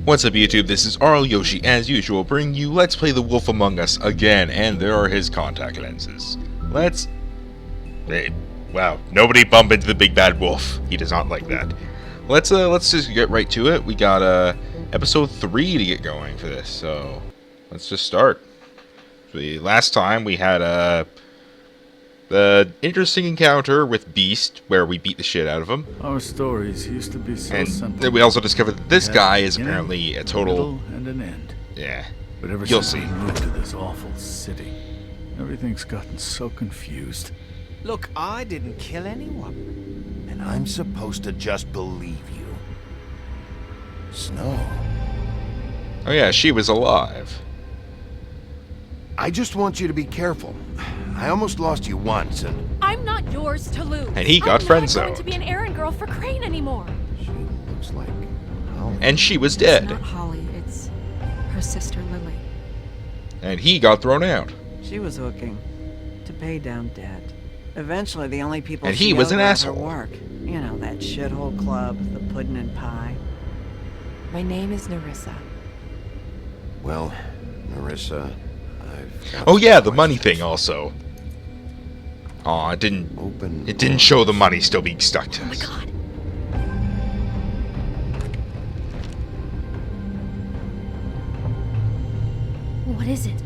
What's up YouTube, this is Arl Yoshi as usual bringing you Let's Play The Wolf Among Us again, and there are his contact lenses. Hey, wow, nobody bump into the big bad wolf. He does not like that. Let's just get right to it. We got episode 3 to get going for this, so let's just start. Last time we had the interesting encounter with Beast, where we beat the shit out of him. Our stories used to be so simple. And we also discovered that this guy is apparently a total... middle, and an end. Yeah. But ever You'll since see. we moved to this awful city, everything's gotten so confused. Look, I didn't kill anyone. And I'm supposed to just believe you. Snow. Oh yeah, she was alive. I just want you to be careful. I almost lost you once, and I'm not yours to lose. And he got I'm friend-zoned. not going to be an errand girl for Crane anymore. she looks like Holly. And she was It's dead. not Holly, it's her sister Lily. And he got thrown out. She was hooking to pay down debt. Eventually, the only people And she he was owed an were asshole. her work. You know, that shithole club, the pudding and pie. My name is Nerissa. Well, Nerissa, I've got Oh yeah, some the money questions. thing also. Aw, it didn't Open. show the money still being stuck to Oh my us. god. What is it?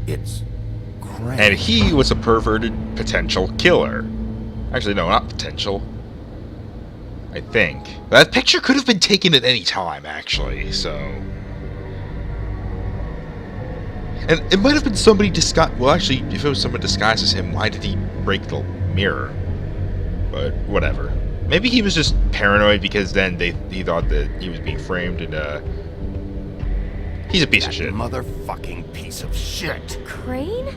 It's Crane. And he was a perverted potential killer. Actually, no, not potential. I think. That picture could have been taken at any time, actually, so... And it might have been somebody disguised... Well, actually, if it was someone disguised as him, why did he break the mirror? But, whatever. Maybe he was just paranoid because then he thought that he was being framed and, he's a piece of shit. Motherfucking piece of shit. Crane?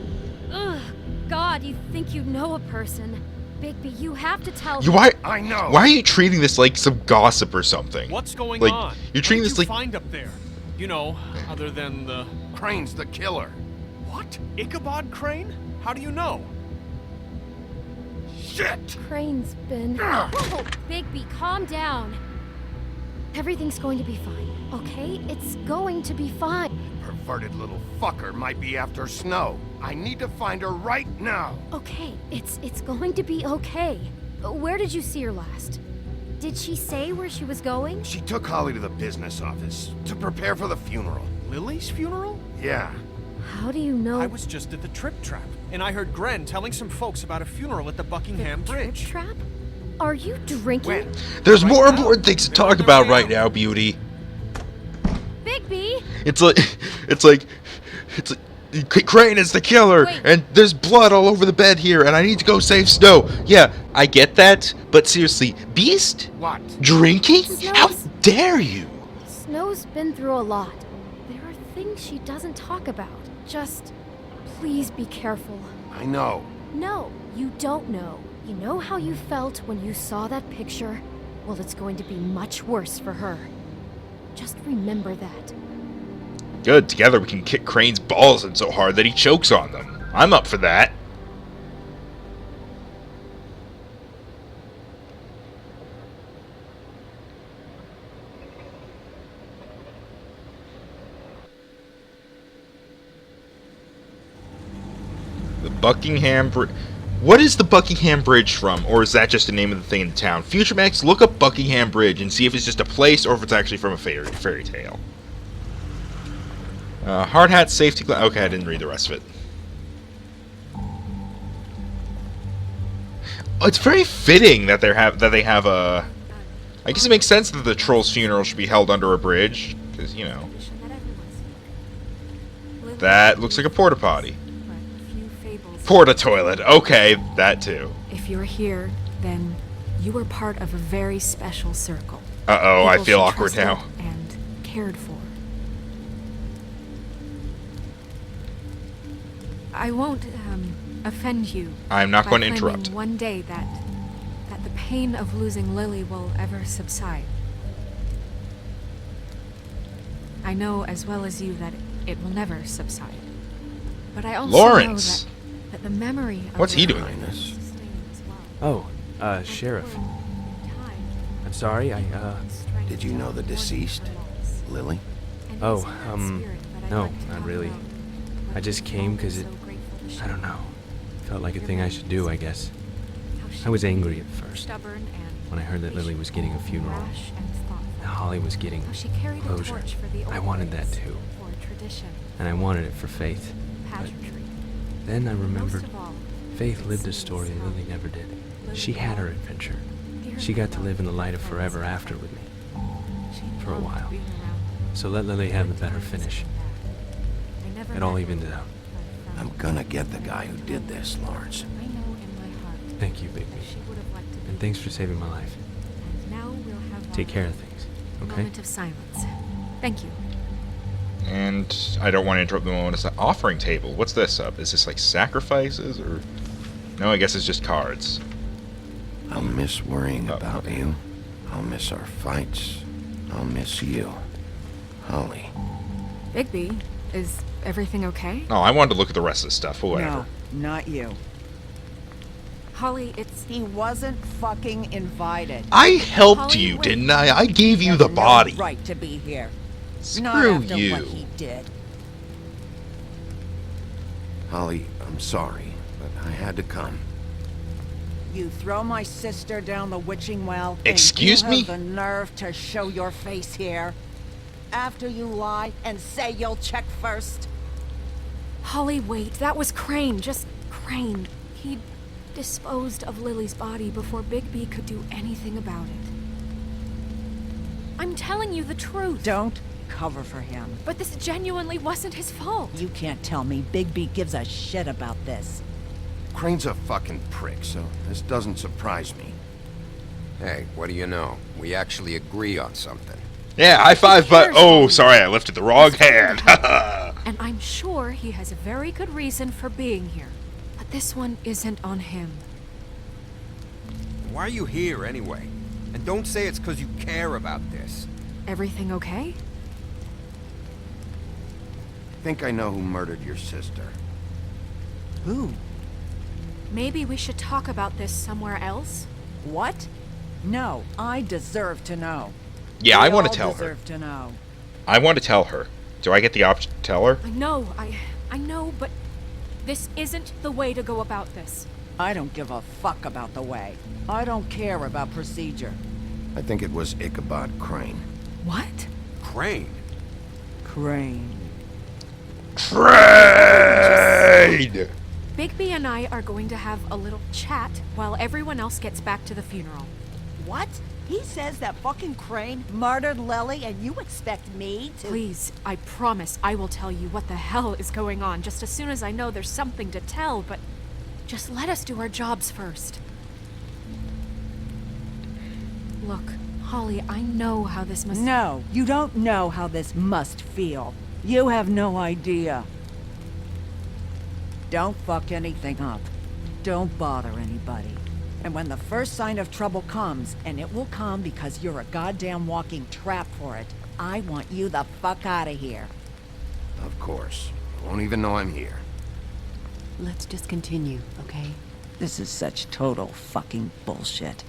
Ugh. God, you think you know a person. Bigby, you have to tell You him. I know. Why are you treating this like some gossip or something? What's going Like, on? you're treating what this did you like... find up there? You know, other than the... Crane's the killer. What? Ichabod Crane? How do you know? Shit. Crane's been... Whoa, Bigby, calm down. Everything's going to be fine, okay? It's going to be fine. Perverted little fucker might be after Snow. I need to find her right now. Okay, it's going to be okay. Where did you see her last? Did she say where she was going? She took Holly to the business office to prepare for the funeral. Lily's funeral? Yeah. How do you know? I was just at the Trip Trap, and I heard Gren telling some folks about a funeral at the Buckingham the Trip Bridge. Trap? Are you drinking? When? There's Right more now. important things to They're on talk their about way right out. now, Beauty. Bigby! It's like Crane is the killer, Wait. and there's blood all over the bed here, and I need to go save Snow. Yeah, I get that, but seriously, Beast? What? Drinking? How Snow's- dare you? Snow's been through a lot. There are things she doesn't talk about. Just, please be careful. I know. No, you don't know. You know how you felt when you saw that picture? Well, it's going to be much worse for her. Just remember that. Good, together we can kick Crane's balls in so hard that he chokes on them. I'm up for that. The Buckingham Bridge. What is the Buckingham Bridge from? Or is that just the name of the thing in the town? Future Max, look up Buckingham Bridge and see if it's just a place or if it's actually from a fairy tale. Hard hat, safety glass. Okay, I didn't read the rest of it. Oh, it's very fitting that they have a. I guess it makes sense that the troll's funeral should be held under a bridge, because you know that looks like a porta potty. Porta toilet. Okay, that too. If you're here, then you are part of a very special circle. Uh oh, I People feel she awkward trusted now. And cared for. I won't offend you. I'm not by going to claiming interrupt. one day that the pain of losing Lily will ever subside. I know as well as you that it will never subside. But I also Lawrence! know that the memory of What's he Lily doing? will sustain as well. Oh, Sheriff. Time sorry, Did you know the deceased, Lily? Oh, no, not really. I just came because I don't know, felt like a thing I should do, I guess. I was angry at first, when I heard that Lily was getting a funeral, and Holly was getting closure. I wanted that too, and I wanted it for Faith. But then I remembered Faith lived a story Lily never did. She had her adventure. She got to live in the light of forever after with me. For a while. So let Lily have the better finish. It all evened out. I'm gonna get the guy who did this, Lawrence. Thank you, Bigby. And thanks for saving my life. Take care of things, okay? Moment of silence. Thank you. And I don't want to interrupt the moment. It's an offering table. What's this up? Is this like sacrifices or? No, I guess it's just cards. I'll miss worrying Oh, about okay. you. I'll miss our fights. I'll miss you. Holly. Bigby, is everything okay? Oh, I wanted to look at the rest of the stuff. Whatever. No, not you. Holly, it's... He wasn't fucking invited. I helped Holly, you, wait. didn't I? I gave you the No body. right to be here. Not Screw after you. what he did. Holly, I'm sorry, but I had to come. You throw my sister down the witching well. Excuse and you me? have the nerve to show your face here after you lie and say you'll check first. Holly, wait. That was Crane. Just Crane. He disposed of Lily's body before Bigby could do anything about it. I'm telling you the truth. Don't cover for him. But this genuinely wasn't his fault. You can't tell me Bigby gives a shit about this. Crane's a fucking prick, so this doesn't surprise me. Hey, what do you know? We actually agree on something. Yeah, high five, but oh, sorry, I lifted the wrong hand. And I'm sure he has a very good reason for being here. But this one isn't on him. Why are you here anyway? And don't say it's because you care about this. Everything okay? I think I know who murdered your sister. Who? Maybe we should talk about this somewhere else? What? No, I deserve to know. Yeah, We I want to all tell her. deserve to know. I want to tell her. Do I get the option to tell her? I know, but this isn't the way to go about this. I don't give a fuck about the way. I don't care about procedure. I think it was Ichabod Crane. What? Crane? Crane. Trade! Bigby and I are going to have a little chat while everyone else gets back to the funeral. What? He says that fucking Crane murdered Lily and you expect me to— Please, I promise I will tell you what the hell is going on just as soon as I know there's something to tell, but just let us do our jobs first. Look, Holly, I know how this must... No, you don't know how this must feel. You have no idea. Don't fuck anything up. Don't bother anybody. And when the first sign of trouble comes, and it will come because you're a goddamn walking trap for it, I want you the fuck out of here. Of course. You won't even know I'm here. Let's just continue, okay? This is such total fucking bullshit.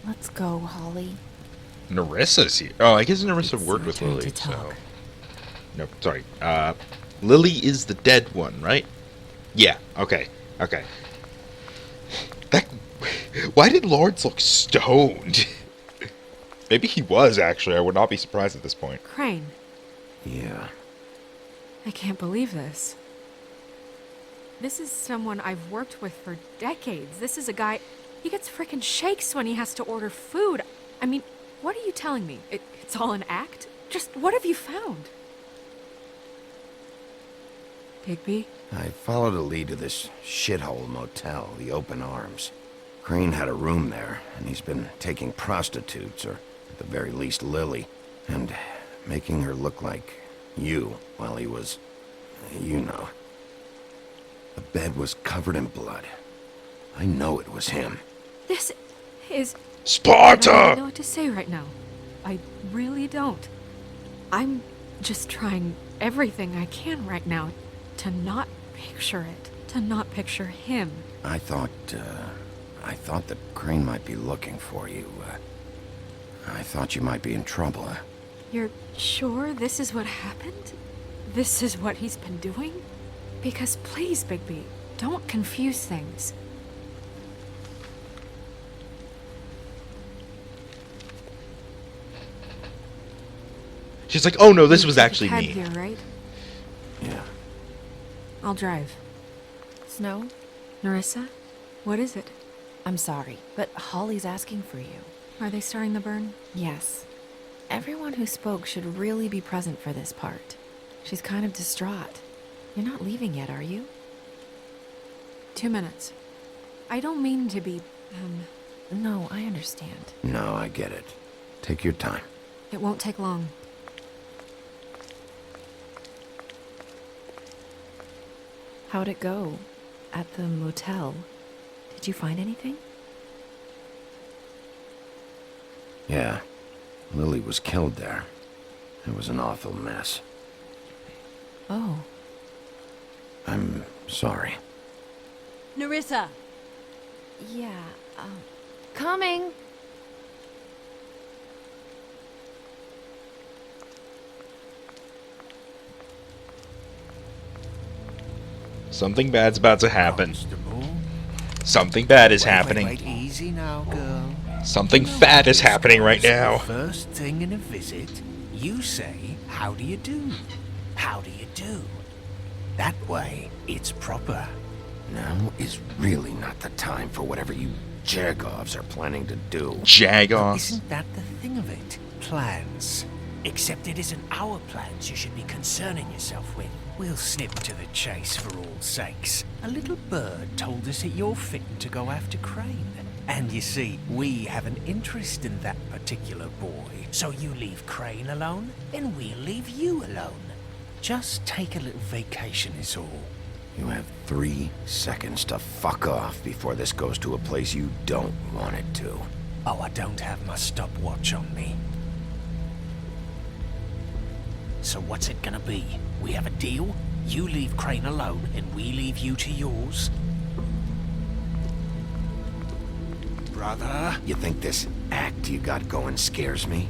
Let's go, Holly. Nerissa's here. Oh, I guess Nerissa It's worked our with turn Lily, to so... talk. Nope, sorry. Lily is the dead one, right? Yeah, okay, okay. That... Why did Lawrence look stoned? Maybe he was, actually. I would not be surprised at this point. Crane, Yeah. I can't believe this. This is someone I've worked with for decades. This is a guy... He gets frickin' shakes when he has to order food. I mean, what are you telling me? It's all an act? Just what have you found? Bigby? I followed a lead to this shithole motel, the Open Arms. Crane had a room there, and he's been taking prostitutes, or at the very least Lily, and making her look like you while he was, you know. The bed was covered in blood. I know it was him. This is... Sparta! I don't know what to say right now. I really don't. I'm just trying everything I can right now to not picture it. To not picture him. I thought that Crane might be looking for you. I thought you might be in trouble. You're sure this is what happened? This is what he's been doing? Because please, Bigby, don't confuse things. She's like, oh no, this was You actually had me. here, right? Yeah. I'll drive. Snow, Nerissa, what is it? I'm sorry, but Holly's asking for you. Are they starting the burn? Yes. Everyone who spoke should really be present for this part. She's kind of distraught. You're not leaving yet, are you? 2 minutes. I don't mean to be, No, I understand. No, I get it. Take your time. It won't take long. How'd it go? At the motel? Did you find anything? Yeah. Lily was killed there. It was an awful mess. Oh. I'm sorry. Nerissa! Yeah, coming! Something bad's about to happen. Constable. Something bad is Wait, happening. Wait, easy now, girl. Something fat is happening right now. First thing in a visit, you say, how do you do? How do you do? That way, it's proper. Now is really not the time for whatever you Jagovs are planning to do. Jagoffs. Isn't that the thing of it? Plans. Except it isn't our plans you should be concerning yourself with. We'll snip to the chase for all sakes. A little bird told us that you're fitting to go after Crane. And you see, we have an interest in that particular boy. So you leave Crane alone, and we'll leave you alone. Just take a little vacation is all. You have 3 seconds to fuck off before this goes to a place you don't want it to. Oh, I don't have my stopwatch on me. So what's it gonna be? We have a deal? You leave Crane alone, and we leave you to yours? Brother? You think this act you got going scares me?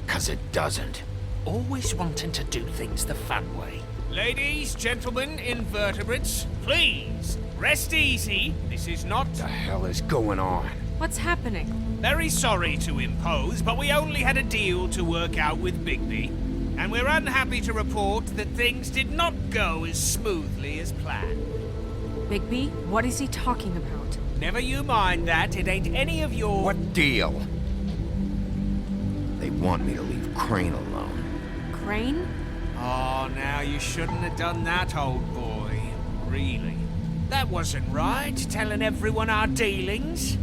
'Cause it doesn't. Always wanting to do things the fun way. Ladies, gentlemen, invertebrates, please, rest easy. This is not... What the hell is going on? What's happening? Very sorry to impose, but we only had a deal to work out with Bigby. And we're unhappy to report that things did not go as smoothly as planned. Bigby, what is he talking about? Never you mind that, it ain't any of your... What deal? They want me to leave Crane alone. Crane? Oh, now you shouldn't have done that, old boy. Really. That wasn't right, telling everyone our dealings.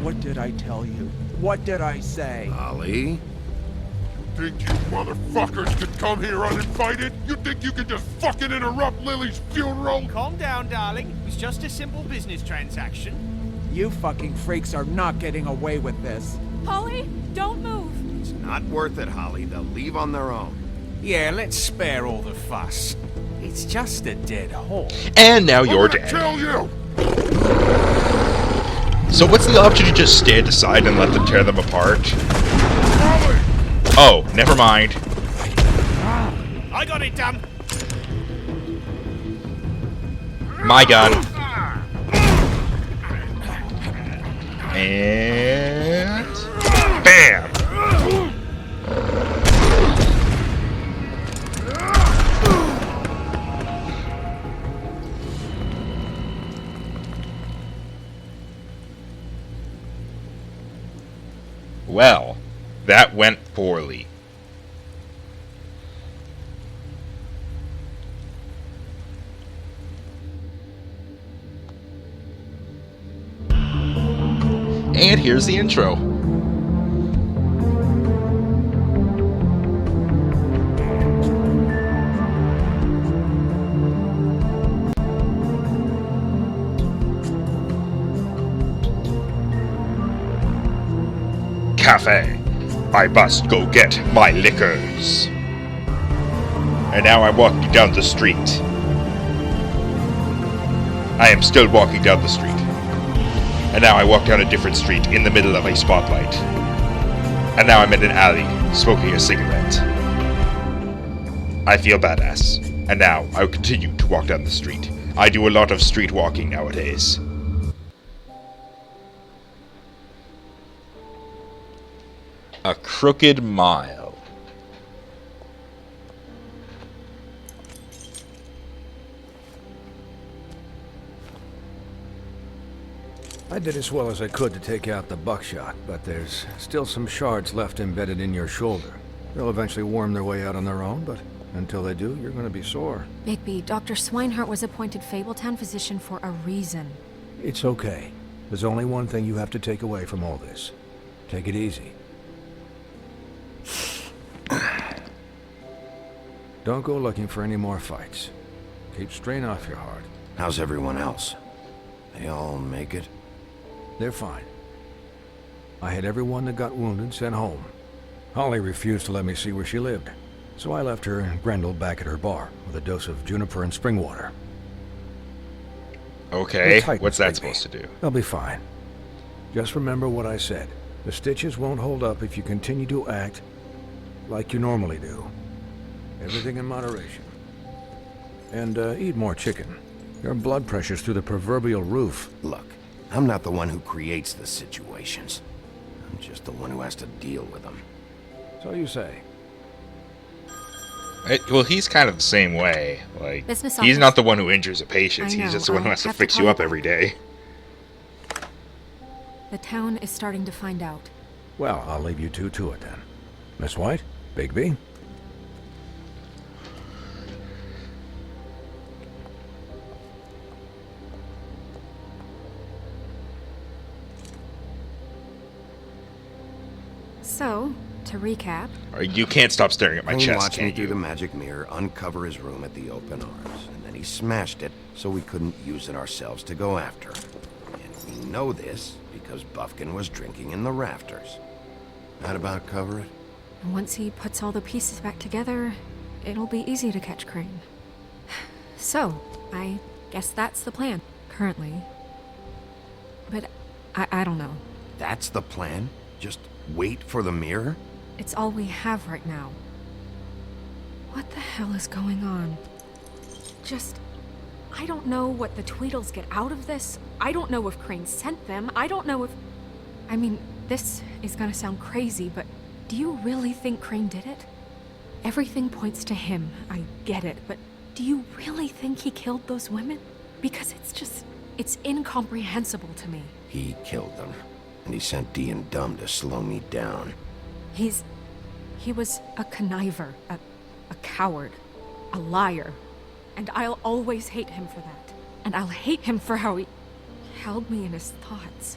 What did I tell you? What did I say? Ollie? Think you motherfuckers could come here uninvited? You think you could just fucking interrupt Lily's funeral? Calm down, darling. It was just a simple business transaction. You fucking freaks are not getting away with this. Holly, don't move. It's not worth it, Holly. They'll leave on their own. Yeah, let's spare all the fuss. It's just a dead horse. And now you're I'm gonna dead. kill you! So what's the option to just stand aside and let them tear them apart? Holly! Oh, never mind. I got it done. My gun. And... BAM! Well, that went poorly. And here's the intro. Cafe. I must go get my liquors. And now I'm walking down the street. I am still walking down the street. And now I walk down a different street in the middle of a spotlight. And now I'm in an alley, smoking a cigarette. I feel badass. And now I will continue to walk down the street. I do a lot of street walking nowadays. A crooked mile. I did as well as I could to take out the buckshot, but there's still some shards left embedded in your shoulder. They'll eventually worm their way out on their own, but until they do, you're gonna be sore. Bigby, Dr. Swinehart was appointed Fabletown physician for a reason. It's okay. There's only one thing you have to take away from all this. Take it easy. Don't go looking for any more fights. Keep strain off your heart. How's everyone else? They all make it? They're fine. I had everyone that got wounded sent home. Holly refused to let me see where she lived, so I left her and Grendel back at her bar with a dose of juniper and spring water. Okay, what's that supposed to do? They'll be fine. Just remember what I said. The stitches won't hold up if you continue to act like you normally do. Everything in moderation. And eat more chicken. Your blood pressure's through the proverbial roof. Look, I'm not the one who creates the situations. I'm just the one who has to deal with them. So you say. Well, he's kind of the same way. Like, Business he's office. not the one who injures a patient. I know, He's just the one who I'll has to have to fix call you you up back. every day. The town is starting to find out. Well, I'll leave you two to it then. Miss White? Bigby? So, to recap, You can't stop staring at my Crane chest, watched me can through you? the magic mirror uncover his room at the open arms, and then he smashed it so we couldn't use it ourselves to go after him. And we know this because Buffkin was drinking in the rafters. That about cover it? and once he puts all the pieces back together, it'll be easy to catch Crane. So, I guess that's the plan, currently. But I don't know. That's the plan? Just wait for the mirror? It's all we have right now. What the hell is going on? I don't know what the Tweedles get out of this. I don't know if Crane sent them. I don't know if... I mean, this is gonna sound crazy, but do you really think Crane did it? Everything points to him. I get it, but do you really think he killed those women? Because it's incomprehensible to me. He killed them, and he sent Dee and Dumb to slow me down. He was a conniver, a coward, a liar. And I'll always hate him for that. And I'll hate him for how he held me in his thoughts.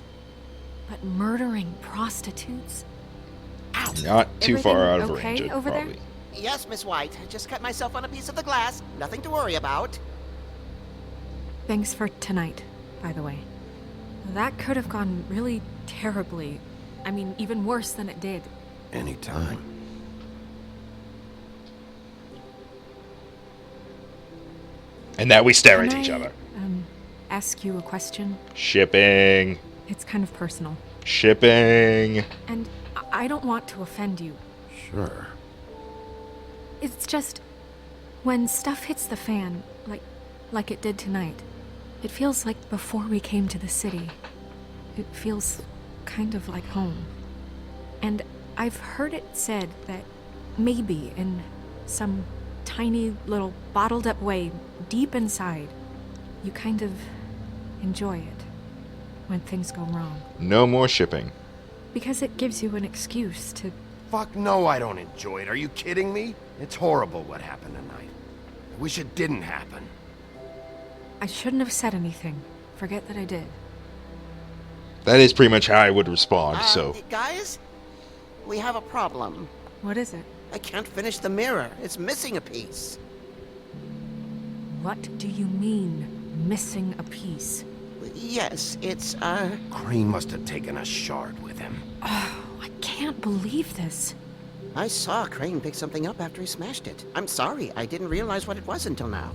But murdering prostitutes? Ow! Not too far out of okay range, over probably. there? Yes, Miss White. I just cut myself on a piece of the glass. Nothing to worry about. Thanks for tonight, by the way. That could have gone really terribly. I mean, even worse than it did. Anytime. And now we stare at Can each I, other. Ask you a question? Shipping. It's kind of personal. Shipping. And I don't want to offend you. Sure. It's just... when stuff hits the fan, like it did tonight, it feels like before we came to the city. It feels kind of like home. And I've heard it said that maybe in some tiny little bottled up way deep inside, you kind of enjoy it when things go wrong. No more shipping. Because it gives you an excuse to... Fuck no, I don't enjoy it. Are you kidding me? It's horrible what happened tonight. I wish it didn't happen. I shouldn't have said anything. Forget that I did. That is pretty much how I would respond, so... Guys, we have a problem. What is it? I can't finish the mirror. It's missing a piece. What do you mean, missing a piece? Yes, it's, Crane must have taken a shard with him. Oh, I can't believe this. I saw Crane pick something up after he smashed it. I'm sorry, I didn't realize what it was until now.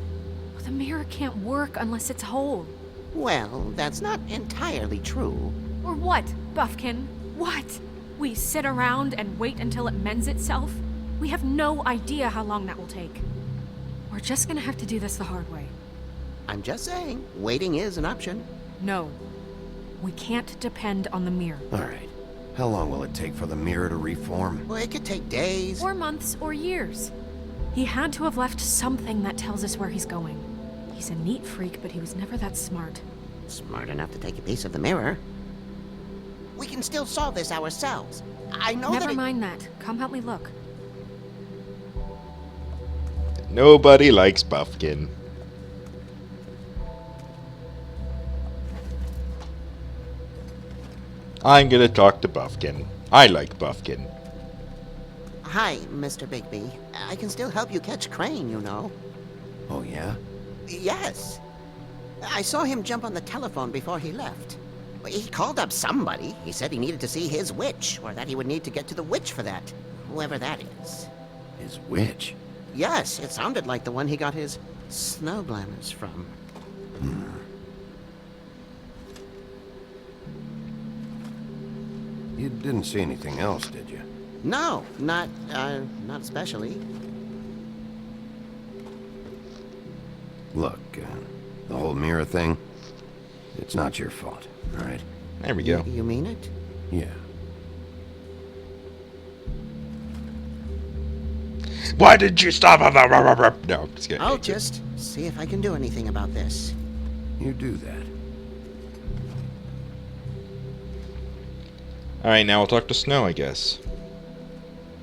The mirror can't work unless it's whole. Well, that's not entirely true. Or what, Buffkin? What? We sit around and wait until it mends itself? We have no idea how long that will take. We're just gonna have to do this the hard way. I'm just saying, waiting is an option. No. We can't depend on the mirror. All right. How long will it take for the mirror to reform? Well, it could take days. Or months or years. He had to have left something that tells us where he's going. He's a neat freak, but he was never that smart. Smart enough to take a piece of the mirror. We can still solve this ourselves. I know Never mind that. Come help me look. Nobody likes Buffkin. I'm gonna talk to Buffkin. I like Buffkin. Hi, Mr. Bigby. I can still help you catch Crane, you know. Oh, yeah? Yes. I saw him jump on the telephone before he left. He called up somebody. He said he needed to see his witch, or that he would need to get to the witch for that. Whoever that is. His witch? Yes, it sounded like the one he got his snow glamours from. You didn't see anything else, did you? No, not especially. Look, the whole mirror thing, it's not your fault, all right? There we go. You mean it? Yeah. Why did you stop? No, I'm just kidding. I'll just see if I can do anything about this. You do that. Alright, now we'll talk to Snow, I guess.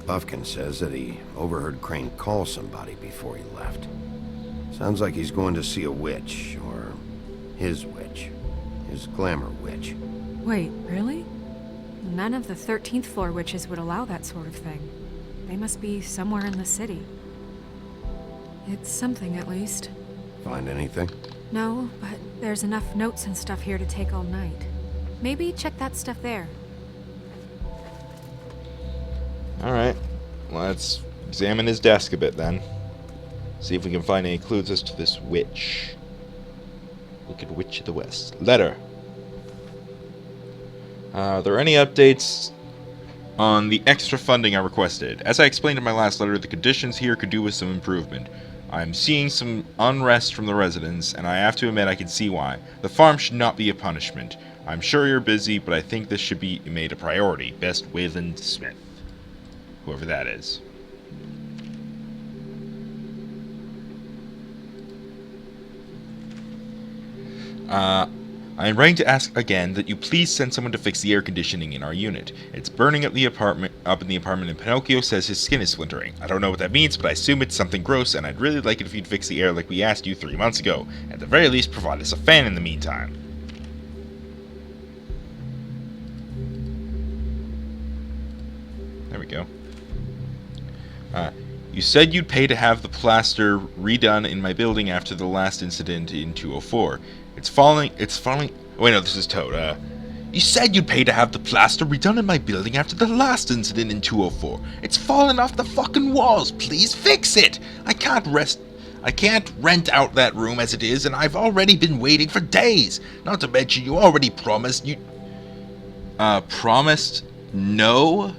Buffkin says that he overheard Crane call somebody before he left. Sounds like he's going to see a witch, or his witch. His glamour witch. Wait, really? None of the 13th floor witches would allow that sort of thing. They must be somewhere in the city. It's something, at least. Find anything? No, but there's enough notes and stuff here to take all night. Maybe check that stuff there. Alright, let's examine his desk a bit then. See if we can find any clues as to this witch. Wicked Witch of the West. Letter. Are there any updates on the extra funding I requested? As I explained in my last letter, the conditions here could do with some improvement. I'm seeing some unrest from the residents, and I have to admit I can see why. The farm should not be a punishment. I'm sure you're busy, but I think this should be made a priority. Best, Wayland Smith. Whoever that is. I'm writing to ask again that you please send someone to fix the air conditioning in our unit. It's burning up in the apartment, and Pinocchio says his skin is splintering. I don't know what that means, but I assume it's something gross, and I'd really like it if you'd fix the air like we asked you 3 months ago. At the very least, provide us a fan in the meantime. There we go. You said you'd pay to have the plaster redone in my building after the last incident in 204. It's falling, wait, no, this is Toad. You said you'd pay to have the plaster redone in my building after the last incident in 204. It's falling off the fucking walls. Please fix it. I can't rent out that room as it is, and I've already been waiting for days. Not to mention you already promised promised no?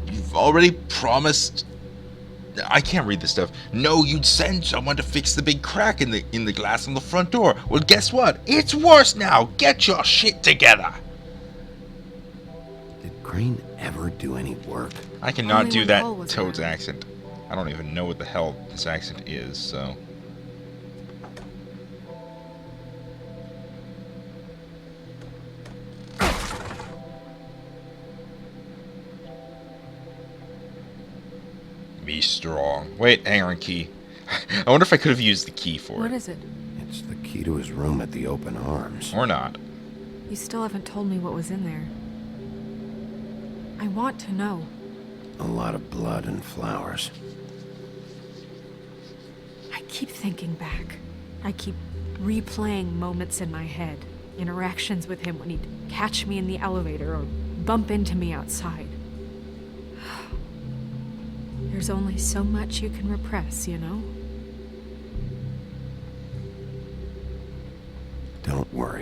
You've already promised... I can't read this stuff. No, you'd send someone to fix the big crack in the glass on the front door. Well, guess what? It's worse now. Get your shit together. Did Crane ever do any work? I cannot do that Toad's accent. I don't even know what the hell this accent is, so... Be strong. Wait, hang on, key. I wonder if I could have used the key for it. What is it? It's the key to his room at the Open Arms. Or not. You still haven't told me what was in there. I want to know. A lot of blood and flowers. I keep thinking back. I keep replaying moments in my head. Interactions with him when he'd catch me in the elevator or bump into me outside. There's only so much you can repress, you know?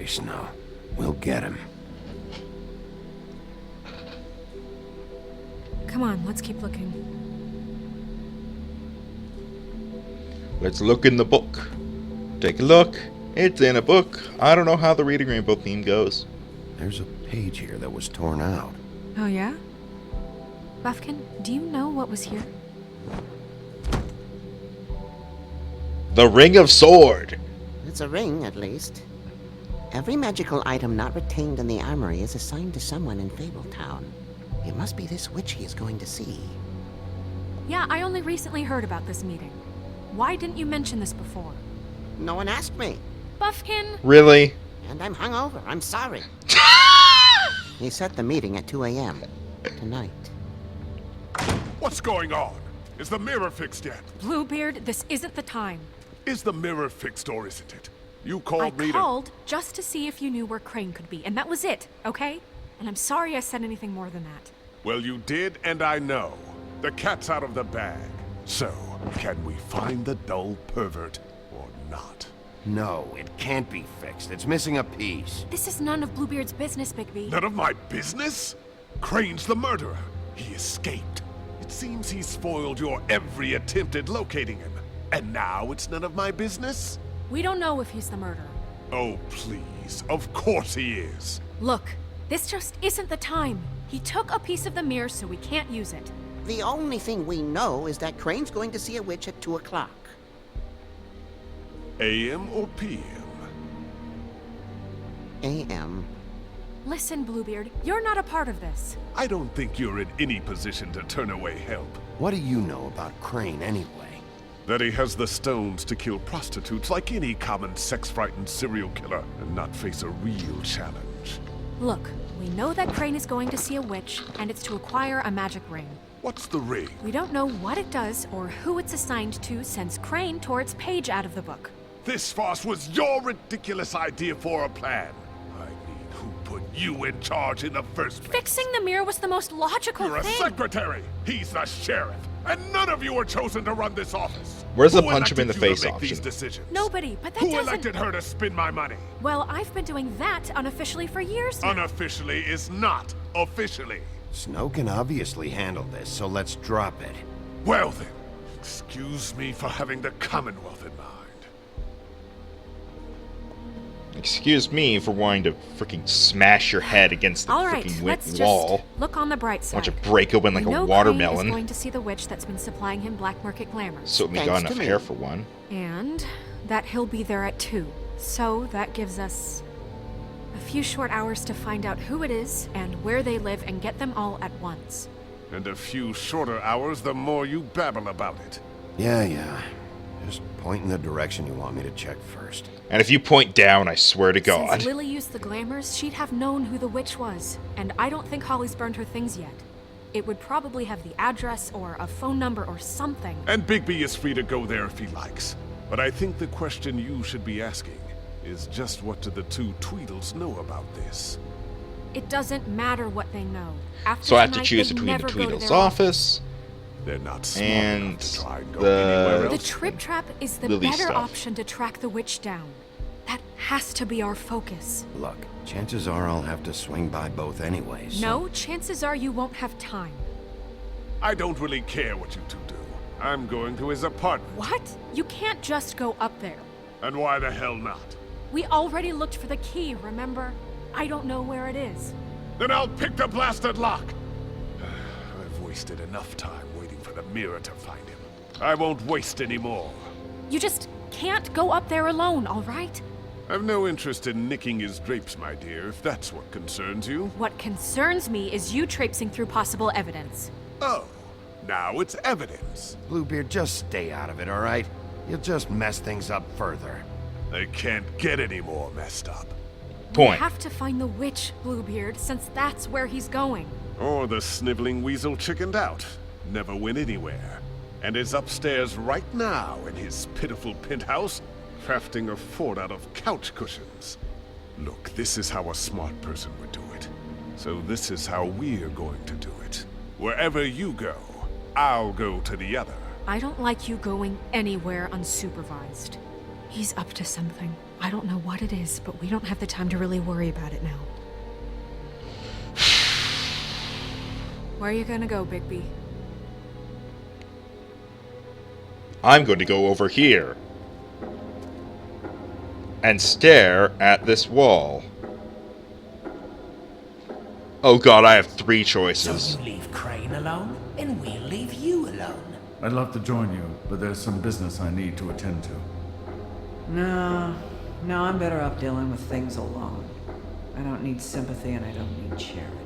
worry, Snow. We'll get him. Come on, let's keep looking. Let's look in the book. Take a look. It's in a book. I don't know how the Reading Rainbow theme goes. There's a page here that was torn out. Oh, yeah? Buffkin, do you know what was here? The Ring of Sword. It's a ring, at least. Every magical item not retained in the armory is assigned to someone in Fabletown. It must be this witch he is going to see. Yeah, I only recently heard about this meeting. Why didn't you mention this before? No one asked me. Buffkin! Really? And I'm hungover. I'm sorry. He set the meeting at 2 a.m. tonight. What's going on? Is the mirror fixed yet? Bluebeard, this isn't the time. Is the mirror fixed or isn't it? You called me to... I called just to see if you knew where Crane could be, and that was it, okay? And I'm sorry I said anything more than that. Well, you did, and I know. The cat's out of the bag. So, can we find the dull pervert or not? No, it can't be fixed. It's missing a piece. This is none of Bluebeard's business, Bigby. None of my business? Crane's the murderer. He escaped. It seems he spoiled your every attempt at locating him. And now it's none of my business? We don't know if he's the murderer. Oh, please. Of course he is. Look, this just isn't the time. He took a piece of the mirror, so we can't use it. The only thing we know is that Crane's going to see a witch at 2 o'clock. AM or PM? AM. Listen, Bluebeard, you're not a part of this. I don't think you're in any position to turn away help. What do you know about Crane anyway? That he has the stones to kill prostitutes like any common sex-frightened serial killer and not face a real challenge. Look, we know that Crane is going to see a witch, and it's to acquire a magic ring. What's the ring? We don't know what it does or who it's assigned to since Crane tore its page out of the book. This farce was your ridiculous idea for a plan. I mean, who put you in charge in the first place? Fixing the mirror was the most logical You're thing. a secretary. He's the sheriff. And none of you were chosen to run this office. Where's the Who punch him in the elected you face to make option? these decisions? Nobody, but that Who doesn't... elected her to spend my money? Well, I've been doing that unofficially for years now. Unofficially is not officially. Snow can obviously handle this, so let's drop it. Well then, excuse me for having the Commonwealth in mind. Excuse me for wanting to freaking smash your head against the All right, freaking let's wall. just look on the bright side. Watch it break open like We know a Crane watermelon. is going to see the witch that's been supplying him black market glamours. So we got enough hair for one. And that he'll be there at 2. So that gives us a few short hours to find out who it is and where they live and get them all at once. And a few shorter hours the more you babble about it. Yeah. Just point in the direction you want me to check first. And if you point down, I swear to God. Since Lily used the glamours, she'd have known who the witch was. And I don't think Holly's burned her things yet. It would probably have the address or a phone number or something. And Bigby is free to go there if he likes. But I think the question you should be asking is just what do the two Tweedles know about this? It doesn't matter what they know. After So I have to tonight, choose they'd between the never go to Tweedle's their office They're not smart and enough to try and go anywhere the else. The Trip Trap is the Lily better stuff. option to track the witch down. That has to be our focus. Look, chances are I'll have to swing by both anyways. No, chances are you won't have time. I don't really care what you two do. I'm going to his apartment. What? You can't just go up there. And why the hell not? We already looked for the key, remember? I don't know where it is. Then I'll pick the blasted lock. I've wasted enough time waiting for the mirror to find him. I won't waste any more. You just can't go up there alone, all right? I've no interest in nicking his drapes, my dear, if that's what concerns you. What concerns me is you traipsing through possible evidence. Oh, now it's evidence. Bluebeard, just stay out of it, all right? You'll just mess things up further. They can't get any more messed up. We have to find the witch, Bluebeard, since that's where he's going. Or the sniveling weasel chickened out, never went anywhere, and is upstairs right now in his pitiful penthouse, crafting a fort out of couch cushions. Look, this is how a smart person would do it. So this is how we're going to do it. Wherever you go, I'll go to the other. I don't like you going anywhere unsupervised. He's up to something. I don't know what it is, but we don't have the time to really worry about it now. Where are you gonna go, Bigby? I'm going to go over here. And stare at this wall. Oh god, I have 3 choices. So you leave Crane alone, and we'll leave you alone. I'd love to join you, but there's some business I need to attend to. No, I'm better off dealing with things alone. I don't need sympathy and I don't need charity.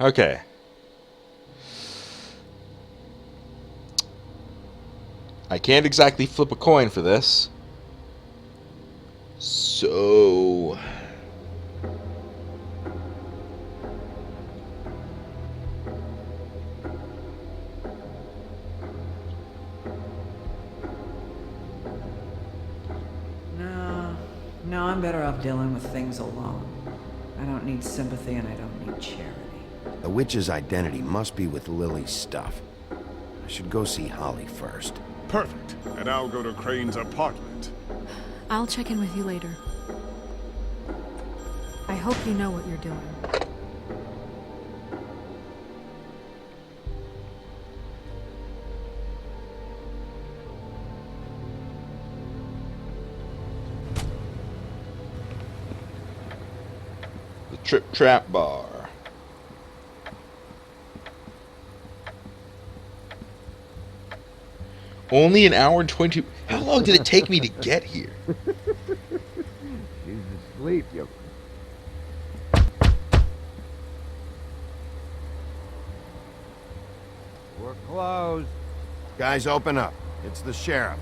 Okay. I can't exactly flip a coin for this. So... No, I'm better off dealing with things alone. I don't need sympathy and I don't need charity. The witch's identity must be with Lily's stuff. I should go see Holly first. Perfect. And I'll go to Crane's apartment. I'll check in with you later. I hope you know what you're doing. The Trip Trap Bar. Only an hour and 20... How long did it take me to get here? She's asleep, you... We're closed. Guys, open up. It's the sheriff.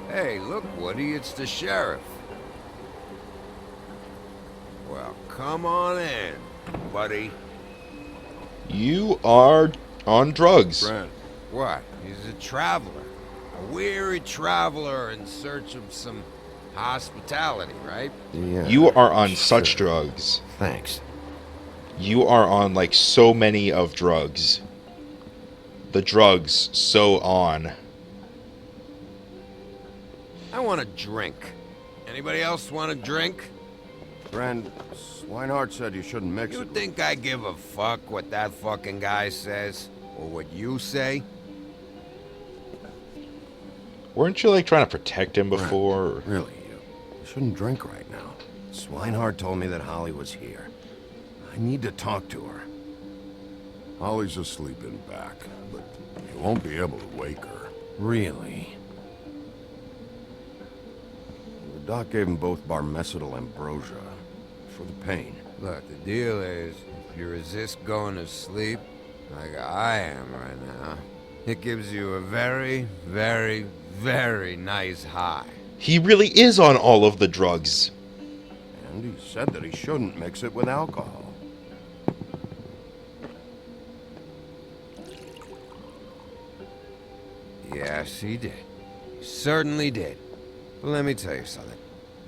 Hey, look, Woody, it's the sheriff. Well, come on in, buddy. You are on drugs. Brent. What? He's a traveler. A weary traveler in search of some hospitality, right? Yeah, You are on sure. such drugs. Thanks. You are on, like, so many of drugs. The drugs so on. I want a drink. Anybody else want a drink? Friend, Swinehart said you shouldn't mix You it. think I give a fuck what that fucking guy says? Or what you say? Weren't you, like, trying to protect him before? Really, you shouldn't drink right now. Swinehart told me that Holly was here. I need to talk to her. Holly's asleep in back, but you won't be able to wake her. Really? The doc gave them both Barmecidal ambrosia for the pain. Look, the deal is, if you resist going to sleep, like I am right now, it gives you a very, very, very nice high. He really is on all of the drugs. And he said that he shouldn't mix it with alcohol. Yes, he did. He certainly did. But let me tell you something.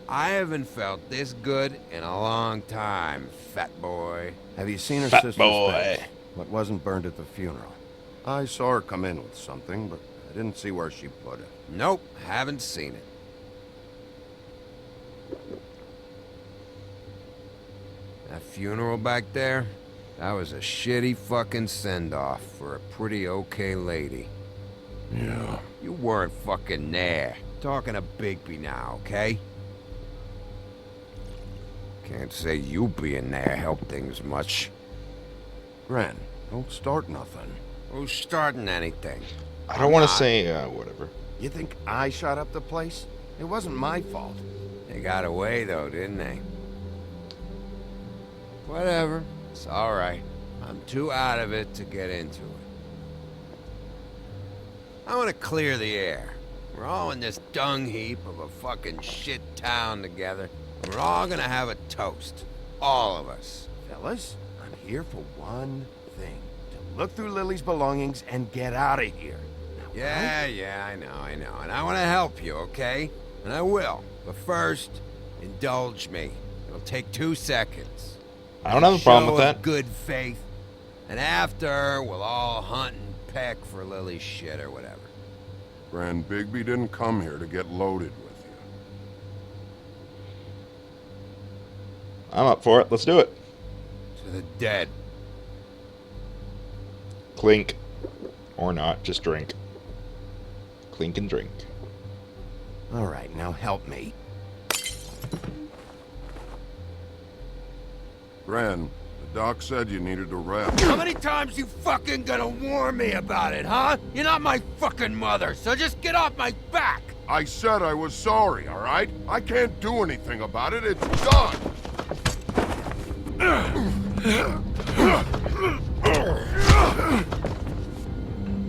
I haven't felt this good in a long time, fat boy. Have you seen her Fat sister's boy. face? What wasn't burned at the funeral? I saw her come in with something, but I didn't see where she put it. Nope, haven't seen it. That funeral back there, that was a shitty fucking send-off for a pretty okay lady. Yeah. You weren't fucking there. Talking to Bigby now, okay? Can't say you being there helped things much. Ren, don't start nothing. Who's starting anything? I don't want to say, whatever. You think I shot up the place? It wasn't my fault. They got away though, didn't they? Whatever. It's alright. I'm too out of it to get into it. I want to clear the air. We're all in this dung heap of a fucking shit town together. We're all gonna have a toast. All of us. Fellas, I'm here for one thing. To look through Lily's belongings and get out of here. Now, Yeah, I know. And I want to help you, okay? And I will. But first, indulge me. It'll take 2 seconds. I don't have a problem with Show of that. good faith. And after, we'll all hunt and peck for Lily's shit or whatever. Grand Bigby didn't come here to get loaded with you. I'm up for it. Let's do it. To the dead. Clink. Or not, just drink. Clink and drink. All right, now help me. Gran, the doc said you needed to rest. How many times you fucking gonna warn me about it, huh? You're not my fucking mother, so just get off my back! I said I was sorry, all right? I can't do anything about it. It's done.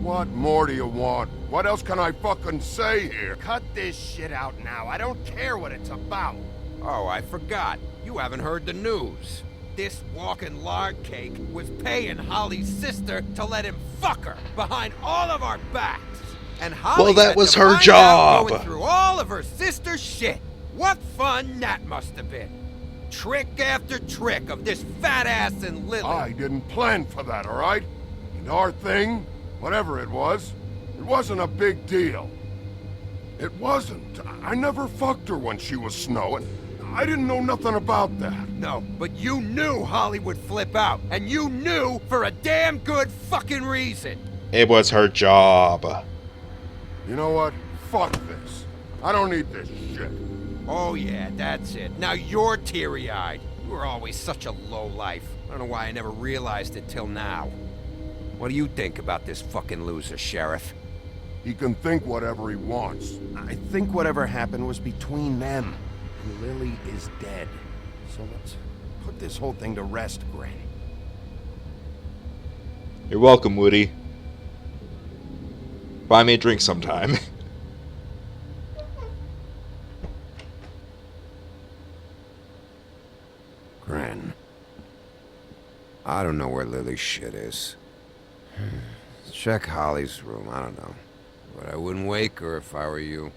What more do you want? What else can I fucking say here? Cut this shit out now. I don't care what it's about. Oh, I forgot. You haven't heard the news. This walking lard cake was paying Holly's sister to let him fuck her behind all of our backs. And Holly Well, that had was to her find job. out going through all of her sister's shit. What fun that must have been. Trick after trick of this fat ass and Lily. I didn't plan for that, all right? And our thing, whatever it wasn't a big deal. It wasn't. I never fucked her when she was snowing. I didn't know nothing about that. No, but you knew Holly would flip out. And you knew for a damn good fucking reason. It was her job. You know what? Fuck this. I don't need this shit. Oh yeah, that's it. Now you're teary-eyed. You were always such a lowlife. I don't know why I never realized it till now. What do you think about this fucking loser, Sheriff? He can think whatever he wants. I think whatever happened was between them. And Lily is dead. So let's put this whole thing to rest, Gren. You're welcome, Woody. Buy me a drink sometime. Gren. I don't know where Lily's shit is. Check Holly's room, I don't know. But I wouldn't wake her if I were you.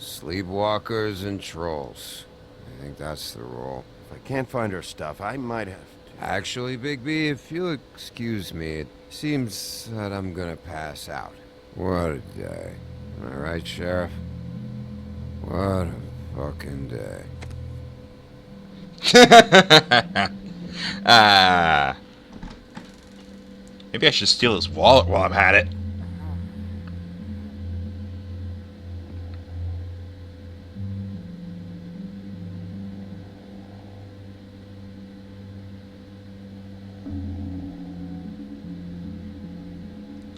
Sleepwalkers and trolls. I think that's the rule. If I can't find her stuff, I might have to... Actually, Bigby, if you'll excuse me, it seems that I'm gonna pass out. What a day. Am I right, Sheriff? What a fucking day. Maybe I should steal his wallet while I'm at it.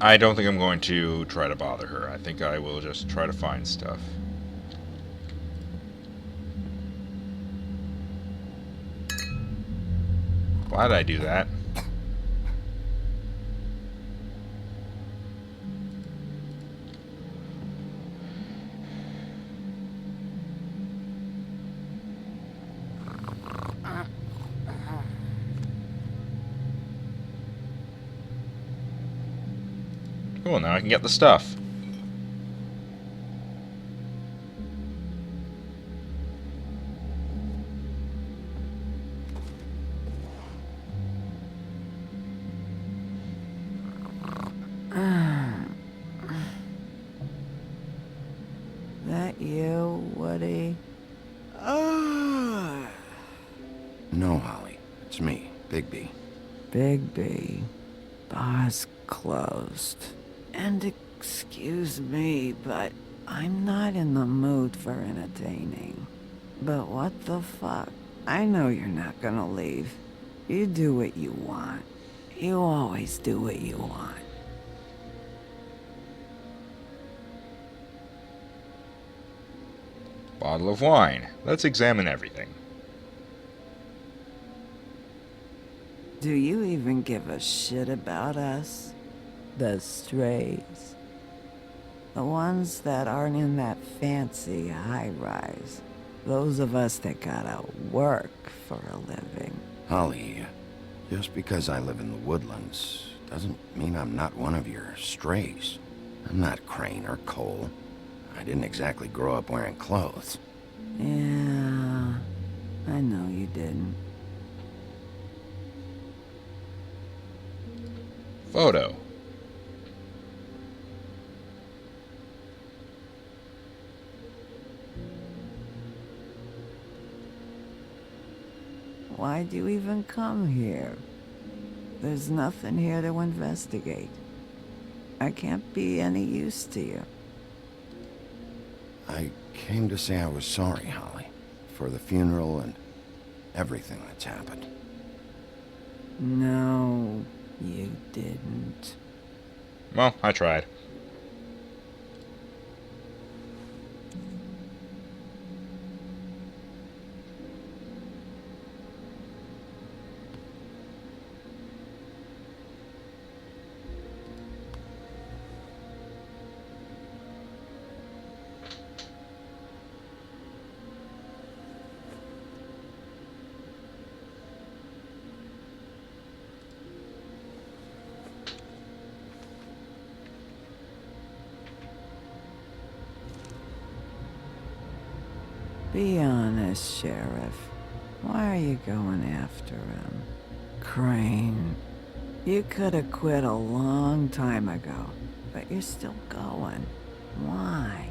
I don't think I'm going to try to bother her. I think I will just try to find stuff. Why did I do that? Cool, now I can get the stuff. That you, Woody? No, Holly. It's me, Bigby. Bigby. Bar's closed. And excuse me, but I'm not in the mood for entertaining. But what the fuck? I know you're not gonna leave. You do what you want. You always do what you want. Bottle of wine. Let's examine everything. Do you even give a shit about us? The strays. The ones that aren't in that fancy high-rise. Those of us that gotta work for a living. Holly, just because I live in the woodlands doesn't mean I'm not one of your strays. I'm not Crane or Cole. I didn't exactly grow up wearing clothes. Yeah, I know you didn't. Photo. Why'd you even come here? There's nothing here to investigate. I can't be any use to you. I came to say I was sorry, Holly, for the funeral and everything that's happened. No, you didn't. Well, I tried. Be honest, Sheriff. Why are you going after him? Crane, you could have quit a long time ago, but you're still going. Why?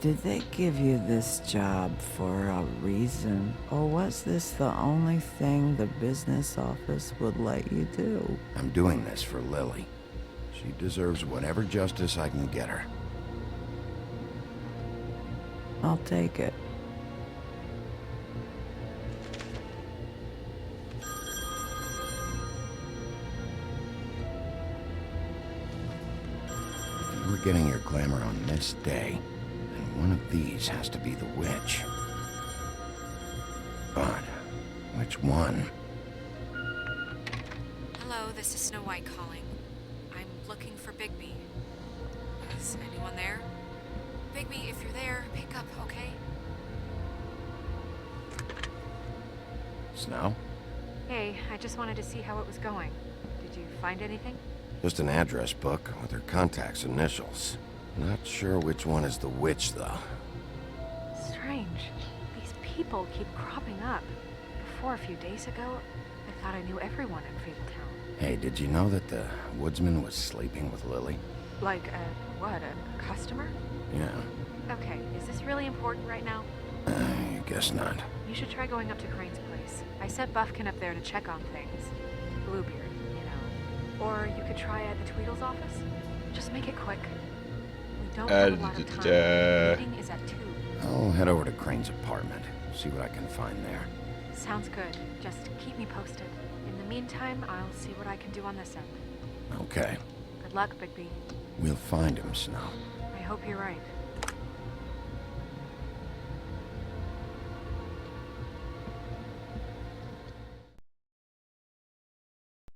Did they give you this job for a reason, or was this the only thing the business office would let you do? I'm doing this for Lily. She deserves whatever justice I can get her. I'll take it. If you were getting your glamour on this day, then one of these has to be the witch. But which one? Hello, this is Snow White calling. I'm looking for Bigby. Is anyone there? Bigby, if you're there, pick up, okay? Snow? Hey, I just wanted to see how it was going. Did you find anything? Just an address book with her contact's initials. Not sure which one is the witch, though. Strange. These people keep cropping up. Before, a few days ago, I thought I knew everyone in Fabletown. Hey, did you know that the woodsman was sleeping with Lily? Like, what, a customer? Yeah, Okay, is this really important right now? I guess not. You should try going up to Crane's place. I sent Buffkin up there to check on things. Bluebeard, you know. Or you could try at the Tweedle's office. Just make it quick. We don't have a lot of time. The meeting is at 2. I'll head over to Crane's apartment, see what I can find there. Sounds good. Just keep me posted. In the meantime, I'll see what I can do on this end. Okay. Good luck, Bigby. We'll find him, Snow. I hope you're right.